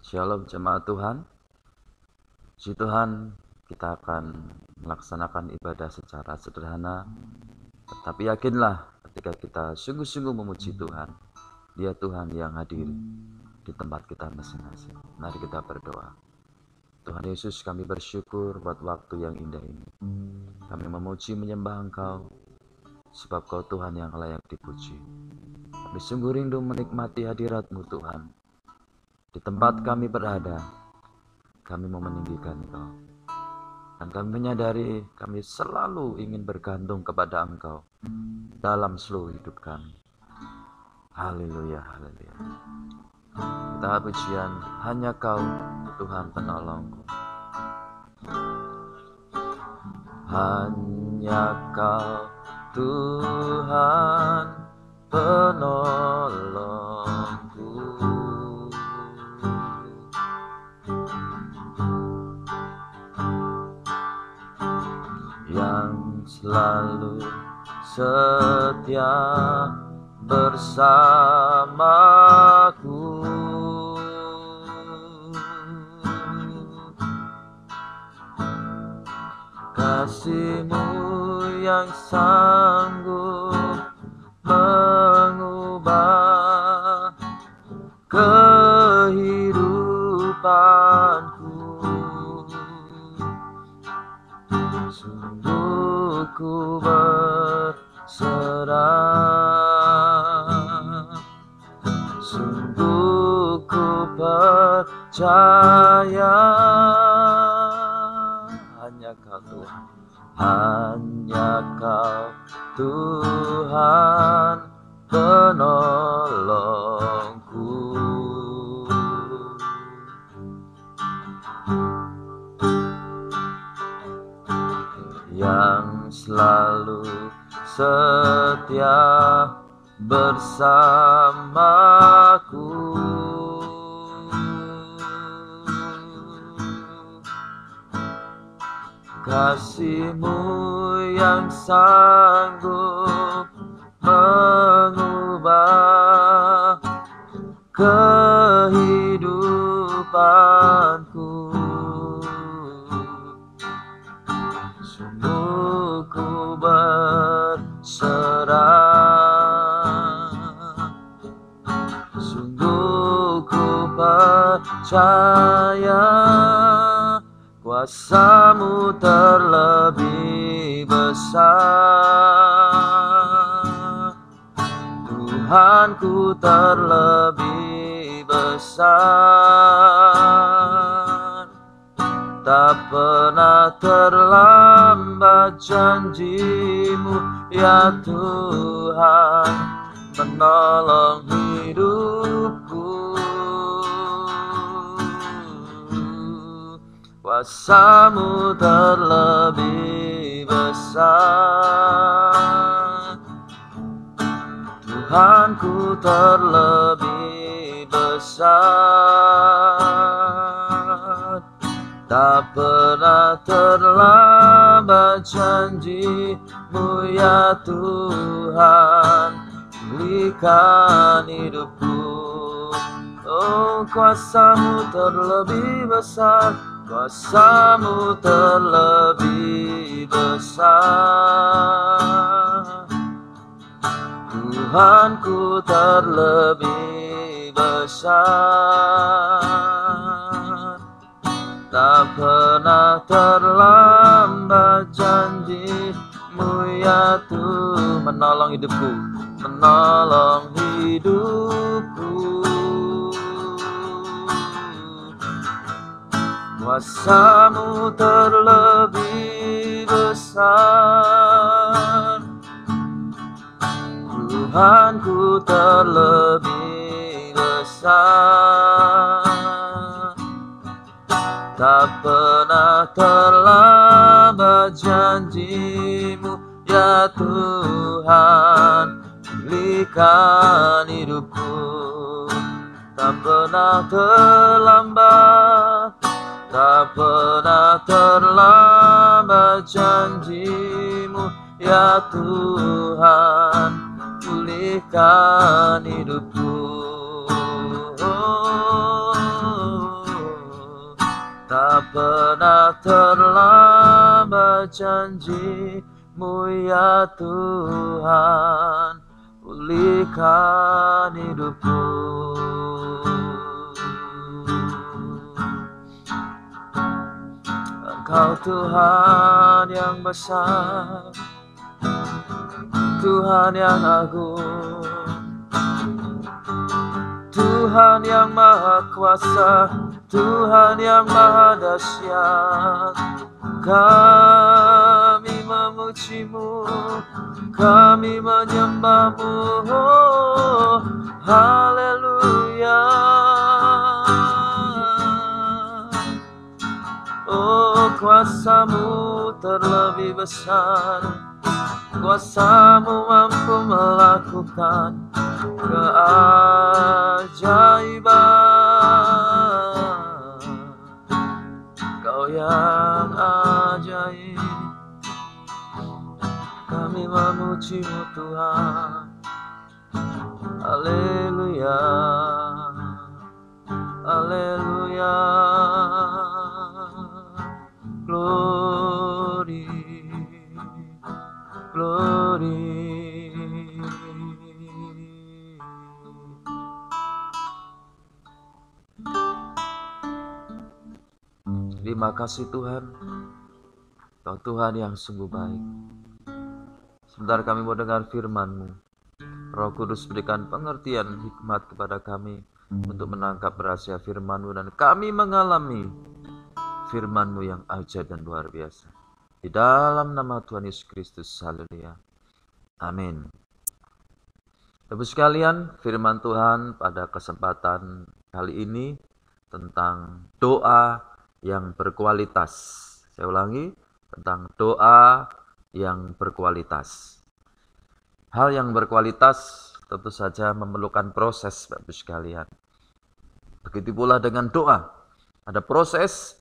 Shalom jemaat Tuhan. Puji Tuhan, kita akan melaksanakan ibadah secara sederhana, tetapi yakinlah ketika kita sungguh-sungguh memuji Tuhan, Dia Tuhan yang hadir di tempat kita masing-masing. Mari kita berdoa. Tuhan Yesus, kami bersyukur buat waktu yang indah ini. Kami memuji menyembah Engkau, sebab Kau Tuhan yang layak dipuji. Kami sungguh rindu menikmati hadirat-Mu Tuhan. Di tempat kami berada, kami mau meninggikan Engkau. Dan kami menyadari kami selalu ingin bergantung kepada Engkau dalam seluruh hidup kami. Haleluya, haleluya. Kita pujian, hanya Kau Tuhan penolongku. Hanya Kau Tuhan penolongku. Yang selalu setia bersamaku. Kasih-Mu yang sanggup mengubah kehidupanku. Sungguh ku berserah, sungguh ku percaya. Hanya Kau Tuhan, hanya Kau Tuhan penolongku. Yang selalu setia bersamaku. Kasih-Mu yang sanggup mengubah kehidupanku. Sungguh ku berserah, sungguh ku percaya. Kuasa-Mu terlebih besar, Tuhanku terlebih besar. Tak pernah terlambat janji-Mu, ya Tuhan, menolong hidupku. Kuasa-Mu terlebih besar, Tuhanku terlebih besar. Tak pernah terlambat janji-Mu, ya Tuhan, pulihkan hidupku. Oh, kuasa-Mu terlebih besar, kuasa-Mu terlebih besar, Tuhanku terlebih besar. Tak pernah terlambat janji-Mu, ya Tuhan, menolong hidupku, menolong hidupku. Kuasa-Mu terlebih besar, Tuhanku terlebih besar. Tak pernah terlambat janji-Mu, ya Tuhan, pulihkan hidupku. Tak pernah terlambat, tak pernah terlambat janji-Mu, ya Tuhan, pulihkan hidupku. terlambat janji-Mu ya Tuhan, pulihkan hidupku. Engkau Tuhan yang besar, Tuhan yang agung, Tuhan yang maha kuasa, Tuhan yang maha dahsyat. Kami memuji-Mu, kami menyembah-Mu, oh, haleluya. Oh, kuasa-Mu terlebih besar, kuasa-Mu mampu melakukan keajaiban. Kau yang ajaib, kami memuji-Mu Tuhan. Haleluya, haleluya. Glory, glory. Terima kasih Tuhan, Kau Tuhan yang sungguh baik. Sebentar kami mau dengar firman-Mu. Roh Kudus berikan pengertian hikmat kepada kami untuk menangkap rahasia firman-Mu, dan kami mengalami firman-Mu yang ajaib dan luar biasa. Di dalam nama Tuhan Yesus Kristus, haleluya. Amin. Bapak sekalian, firman Tuhan pada kesempatan kali ini tentang doa yang berkualitas. Saya ulangi, tentang doa yang berkualitas. Hal yang berkualitas tentu saja memerlukan proses, Bapak sekalian. Begitu pula dengan doa. Ada proses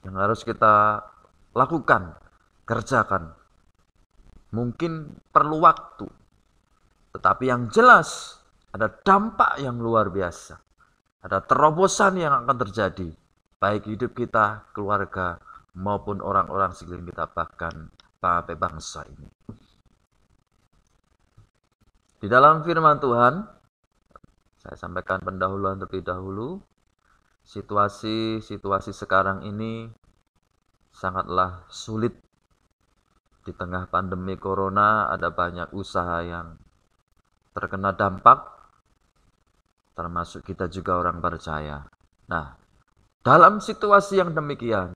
yang harus kita lakukan, kerjakan. Mungkin perlu waktu, tetapi yang jelas ada dampak yang luar biasa. Ada terobosan yang akan terjadi, baik hidup kita, keluarga, maupun orang-orang sekeliling kita, bahkan bangsa ini. Di dalam firman Tuhan, saya sampaikan pendahuluan terlebih dahulu. Situasi sekarang ini sangatlah sulit. Di tengah pandemi corona ada banyak usaha yang terkena dampak, termasuk kita juga orang percaya. Nah, dalam situasi yang demikian,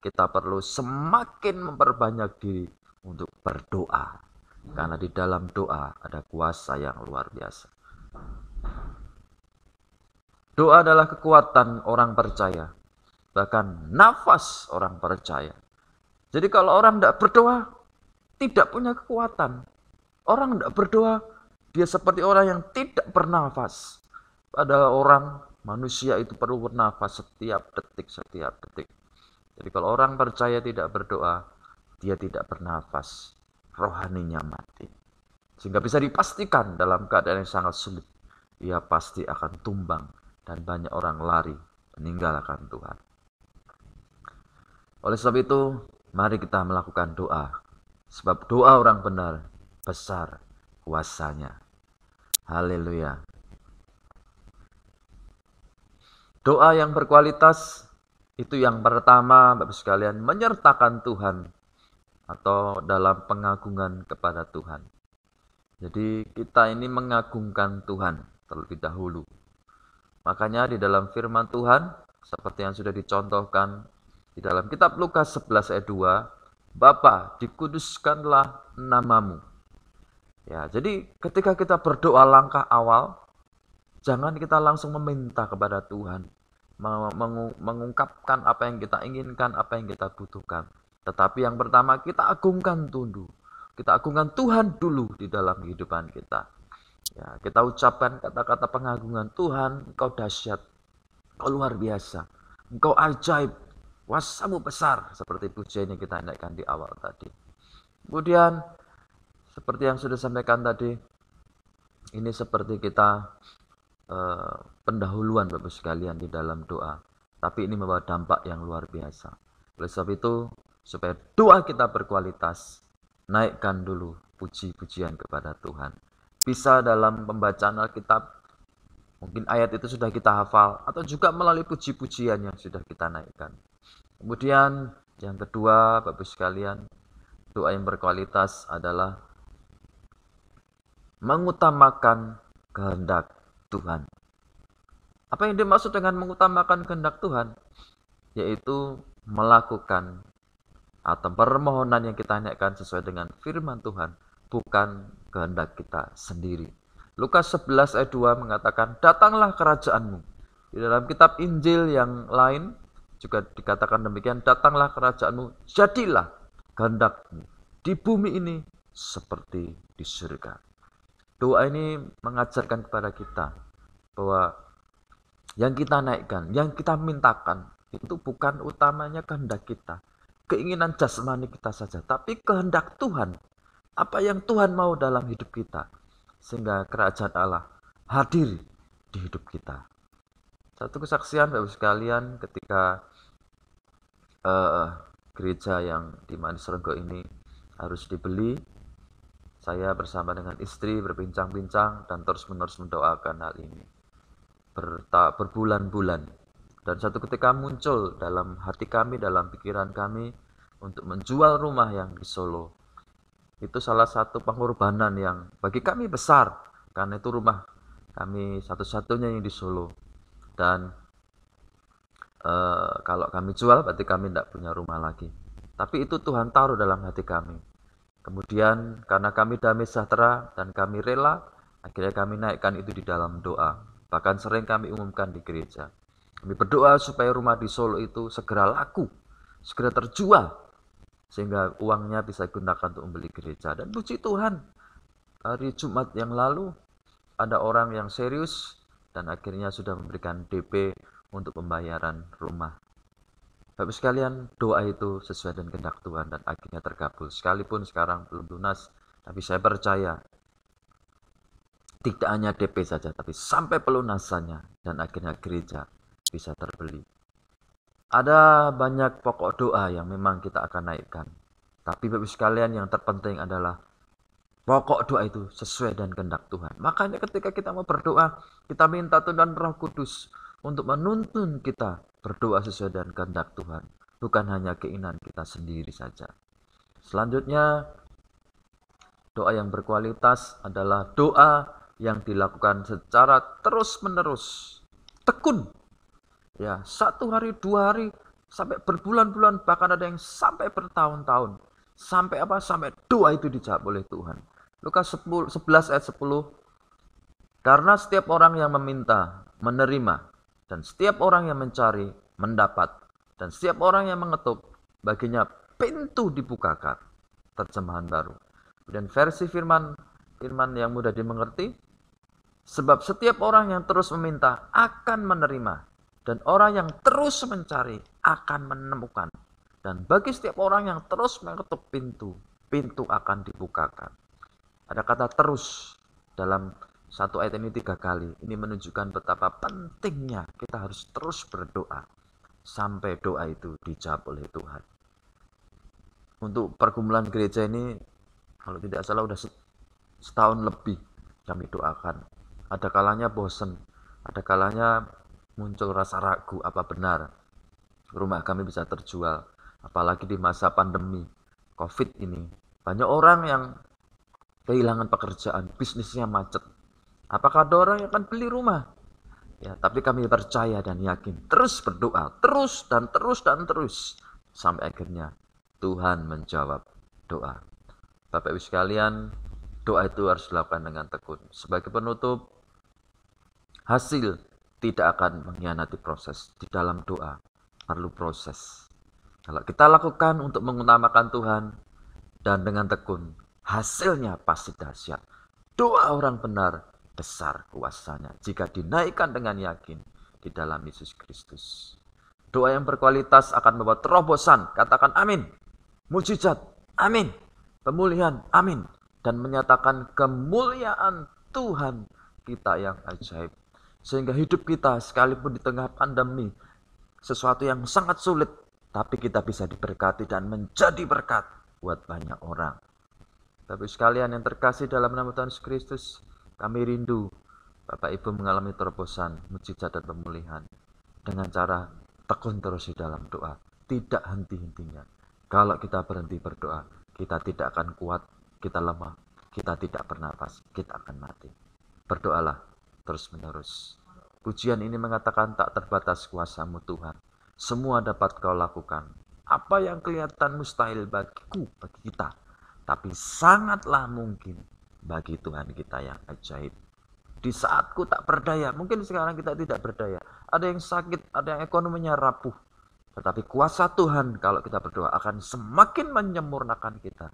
kita perlu semakin memperbanyak diri untuk berdoa. Karena di dalam doa ada kuasa yang luar biasa. Doa adalah kekuatan orang percaya, bahkan nafas orang percaya. Jadi kalau orang tidak berdoa, tidak punya kekuatan. Orang tidak berdoa, dia seperti orang yang tidak bernafas. Padahal orang, manusia itu perlu bernafas setiap detik. Jadi kalau orang percaya tidak berdoa, dia tidak bernafas, rohaninya mati. Sehingga bisa dipastikan dalam keadaan yang sangat sulit, ia pasti akan tumbang dan banyak orang lari meninggalkan Tuhan. Oleh sebab itu, mari kita melakukan doa. Sebab doa orang benar besar kuasanya. Haleluya. Doa yang berkualitas itu yang pertama, Bapak sekalian, menyertakan Tuhan atau dalam pengagungan kepada Tuhan. Jadi kita ini mengagungkan Tuhan terlebih dahulu. Makanya di dalam firman Tuhan, seperti yang sudah dicontohkan di dalam kitab Lukas 11 ayat 2, Bapa, dikuduskanlah namamu. Ya, jadi ketika kita berdoa langkah awal, jangan kita langsung meminta kepada Tuhan, mengungkapkan apa yang kita inginkan, apa yang kita butuhkan. Tetapi yang pertama kita agungkan dulu. Kita agungkan Tuhan dulu di dalam kehidupan kita. Ya, kita ucapkan kata-kata pengagungan. Tuhan, Engkau dahsyat, Engkau luar biasa, Engkau ajaib, kuasa-Mu besar, seperti pujian yang kita naikkan di awal tadi. Kemudian, seperti yang sudah sampaikan tadi, ini seperti kita pendahuluan Bapak sekalian di dalam doa. Tapi ini membawa dampak yang luar biasa. Oleh sebab itu, supaya doa kita berkualitas, naikkan dulu puji-pujian kepada Tuhan. Bisa dalam pembacaan Alkitab, mungkin ayat itu sudah kita hafal, atau juga melalui puji-pujian yang sudah kita naikkan. Kemudian yang kedua, Bapak sekalian, doa yang berkualitas adalah mengutamakan kehendak Tuhan. Apa yang dimaksud dengan mengutamakan kehendak Tuhan? Yaitu melakukan atau permohonan yang kita naikkan sesuai dengan firman Tuhan, bukan kehendak kita sendiri. Lukas 11 ayat 2 mengatakan, datanglah kerajaanmu. Di dalam kitab Injil yang lain juga dikatakan demikian, datanglah kerajaanmu, jadilah kehendakmu di bumi ini seperti di surga. Doa ini mengajarkan kepada kita bahwa yang kita naikkan, yang kita mintakan, itu bukan utamanya kehendak kita, keinginan jasmani kita saja, tapi kehendak Tuhan. Apa yang Tuhan mau dalam hidup kita, sehingga kerajaan Allah hadir di hidup kita. Satu kesaksian Bapak sekalian, ketika gereja yang di Manisrenggo ini harus dibeli, saya bersama dengan istri berbincang-bincang dan terus-menerus mendoakan hal ini berbulan-bulan. Dan satu ketika muncul dalam hati kami, dalam pikiran kami untuk menjual rumah yang di Solo. Itu salah satu pengorbanan yang bagi kami besar, karena itu rumah kami satu-satunya yang di Solo. Dan kalau kami jual berarti kami tidak punya rumah lagi. Tapi itu Tuhan taruh dalam hati kami. Kemudian karena kami damai sejahtera dan kami rela, akhirnya kami naikkan itu di dalam doa. Bahkan sering kami umumkan di gereja. Kami berdoa supaya rumah di Solo itu segera laku, segera terjual, sehingga uangnya bisa digunakan untuk membeli gereja. Dan puji Tuhan, hari Jumat yang lalu ada orang yang serius dan akhirnya sudah memberikan DP untuk pembayaran rumah. Bapak sekalian, doa itu sesuai dengan kehendak Tuhan dan akhirnya terkabul. Sekalipun sekarang belum lunas, tapi saya percaya tidak hanya DP saja, tapi sampai pelunasannya dan akhirnya gereja bisa terbeli. Ada banyak pokok doa yang memang kita akan naikkan. Tapi Bapak sekalian, yang terpenting adalah pokok doa itu sesuai dengan kehendak Tuhan. Makanya ketika kita mau berdoa, kita minta Tuhan Roh Kudus untuk menuntun kita berdoa sesuai dengan kehendak Tuhan, bukan hanya keinginan kita sendiri saja. Selanjutnya, doa yang berkualitas adalah doa yang dilakukan secara terus-menerus, tekun. Ya, 1 hari, 2 hari, sampai berbulan-bulan, bahkan ada yang sampai bertahun-tahun. Sampai apa? Sampai doa itu dijawab oleh Tuhan. Lukas 11 ayat 10. Karena setiap orang yang meminta, menerima, dan setiap orang yang mencari, mendapat, dan setiap orang yang mengetuk, baginya pintu dibukakan. Terjemahan baru. Dan versi firman yang mudah dimengerti, sebab setiap orang yang terus meminta akan menerima, dan orang yang terus mencari akan menemukan. Dan bagi setiap orang yang terus mengetuk pintu akan dibukakan. Ada kata terus dalam satu ayat ini 3 kali. Ini menunjukkan betapa pentingnya kita harus terus berdoa sampai doa itu dijawab oleh Tuhan. Untuk pergumulan gereja ini, kalau tidak salah sudah setahun lebih kami doakan. Ada kalanya bosan, ada kalanya muncul rasa ragu apa benar rumah kami bisa terjual. Apalagi di masa pandemi COVID ini, banyak orang yang kehilangan pekerjaan, bisnisnya macet. Apakah ada orang yang akan beli rumah? Ya, tapi kami percaya dan yakin, terus berdoa, terus dan terus dan terus, sampai akhirnya Tuhan menjawab doa. Bapak Ibu sekalian, doa itu harus dilakukan dengan tekun. Sebagai penutup, hasil tidak akan mengkhianati proses. Di dalam doa perlu proses. Kalau kita lakukan untuk mengutamakan Tuhan dan dengan tekun, hasilnya pasti dahsyat. Doa orang benar besar kuasanya jika dinaikkan dengan yakin di dalam Yesus Kristus. Doa yang berkualitas akan membawa terobosan. Katakan amin. Mujizat, amin. Pemulihan, amin. Dan menyatakan kemuliaan Tuhan kita yang ajaib. Sehingga hidup kita sekalipun di tengah pandemi, sesuatu yang sangat sulit, tapi kita bisa diberkati dan menjadi berkat buat banyak orang. Tapi sekalian yang terkasih dalam nama Tuhan Yesus Kristus, kami rindu Bapak Ibu mengalami terobosan, mujizat dan pemulihan dengan cara tekun terus di dalam doa, tidak henti-hentinya. Kalau kita berhenti berdoa, kita tidak akan kuat, kita lemah, kita tidak bernafas, kita akan mati. Berdoalah terus-menerus. Pujian ini mengatakan tak terbatas kuasa-Mu Tuhan. Semua dapat Kau lakukan. Apa yang kelihatan mustahil bagiku, bagi kita, tapi sangatlah mungkin bagi Tuhan kita yang ajaib. Di saatku tak berdaya, mungkin sekarang kita tidak berdaya. Ada yang sakit, ada yang ekonominya rapuh. Tetapi kuasa Tuhan kalau kita berdoa akan semakin menyempurnakan kita.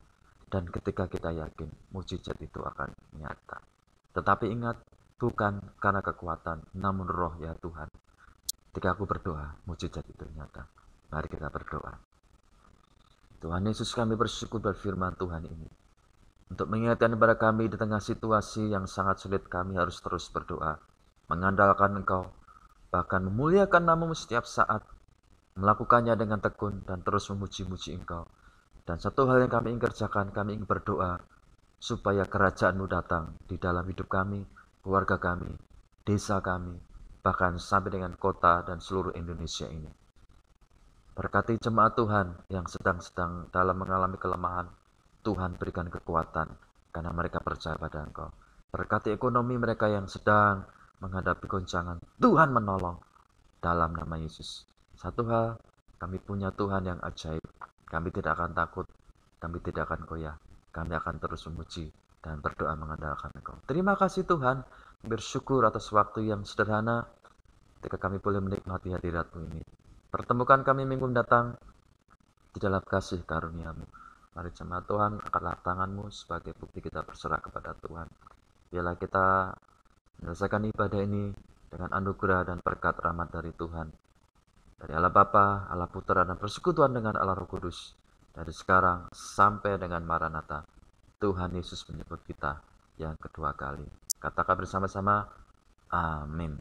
Dan ketika kita yakin, mujizat itu akan nyata. Tetapi ingat, bukan karena kekuatan, namun roh ya Tuhan. Ketika aku berdoa, mujizat itu nyata. Mari kita berdoa. Tuhan Yesus, kami bersyukur berfirman Tuhan ini. Untuk mengingatkan kepada kami di tengah situasi yang sangat sulit, kami harus terus berdoa, mengandalkan Engkau, bahkan memuliakan nama-Mu setiap saat, melakukannya dengan tekun dan terus memuji-muji Engkau. Dan satu hal yang kami ingin kerjakan, kami ingin berdoa supaya kerajaan-Mu datang di dalam hidup kami, keluarga kami, desa kami, bahkan sampai dengan kota dan seluruh Indonesia ini. Berkati jemaat Tuhan yang sedang dalam mengalami kelemahan, Tuhan berikan kekuatan karena mereka percaya pada Engkau. Berkati ekonomi mereka yang sedang menghadapi goncangan, Tuhan menolong dalam nama Yesus. Satu hal, kami punya Tuhan yang ajaib. Kami tidak akan takut, kami tidak akan goyah. Kami akan terus memuji dan berdoa mengandalkan Engkau. Terima kasih Tuhan, bersyukur atas waktu yang sederhana ketika kami boleh menikmati hadirat-Mu ini. Pertemukan kami minggu mendatang di dalam kasih karunia-Mu. Mari jemaat Tuhan, angkatlah tangan-Mu sebagai bukti kita berserah kepada Tuhan. Biarlah kita menyelesaikan ibadah ini dengan anugerah dan berkat rahmat dari Tuhan. Dari Allah Bapa, Allah Putra, dan persekutuan dengan Allah Roh Kudus. Dari sekarang sampai dengan Maranatha. Tuhan Yesus menyebut kita yang kedua kali. Katakan bersama-sama, amin.